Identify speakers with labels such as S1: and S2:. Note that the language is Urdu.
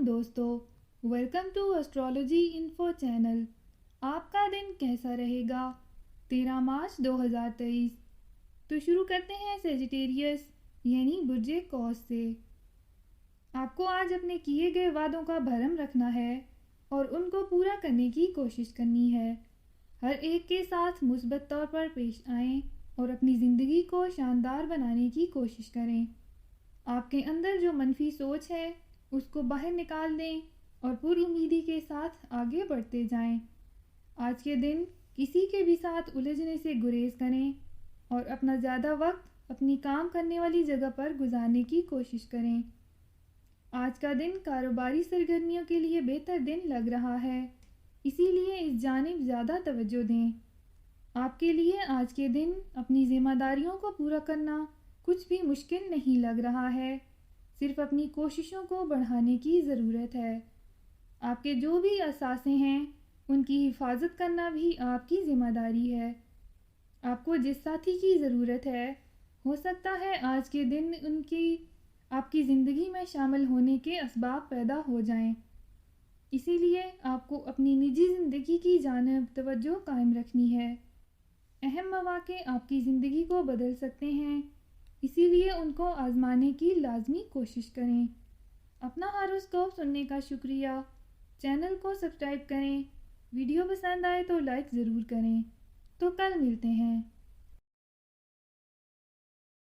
S1: علیکم دوستو، welcome to astrology info channel. آپ کا دن کیسا رہے گا؟ 13 مارچ 2023۔ تو شروع کرتے ہیں سیجیٹیریس یعنی برج قوس سے۔ آپ کو آج اپنے کیے گئے وعدوں کا بھرم رکھنا ہے اور ان کو پورا کرنے کی کوشش کرنی ہے۔ ہر ایک کے ساتھ مثبت طور پر پیش آئیں اور اپنی زندگی کو شاندار بنانے کی کوشش کریں۔ آپ کے اندر جو منفی سوچ ہے اس کو باہر نکال دیں اور پر امیدی کے ساتھ آگے بڑھتے جائیں۔ آج کے دن کسی کے بھی ساتھ الجھنے سے گریز کریں اور اپنا زیادہ وقت اپنی کام کرنے والی جگہ پر گزارنے کی کوشش کریں۔ آج کا دن کاروباری سرگرمیوں کے لیے بہتر دن لگ رہا ہے، اسی لیے اس جانب زیادہ توجہ دیں۔ آپ کے لیے آج کے دن اپنی ذمہ داریوں کو پورا کرنا کچھ بھی مشکل نہیں لگ رہا ہے، صرف اپنی کوششوں کو بڑھانے کی ضرورت ہے۔ آپ کے جو بھی اثاثے ہیں ان کی حفاظت کرنا بھی آپ کی ذمہ داری ہے۔ آپ کو جس ساتھی کی ضرورت ہے، ہو سکتا ہے آج کے دن ان کی آپ کی زندگی میں شامل ہونے کے اسباب پیدا ہو جائیں۔ اسی لیے آپ کو اپنی نجی زندگی کی جانب توجہ قائم رکھنی ہے۔ اہم مواقع آپ کی زندگی کو بدل سکتے ہیں، اسی لیے ان کو آزمانے کی لازمی کوشش کریں۔ اپنا ہاروسکوپ سننے کا شکریہ۔ چینل کو سبسکرائب کریں۔ ویڈیو پسند آئے تو لائک ضرور کریں۔ تو کل ملتے ہیں۔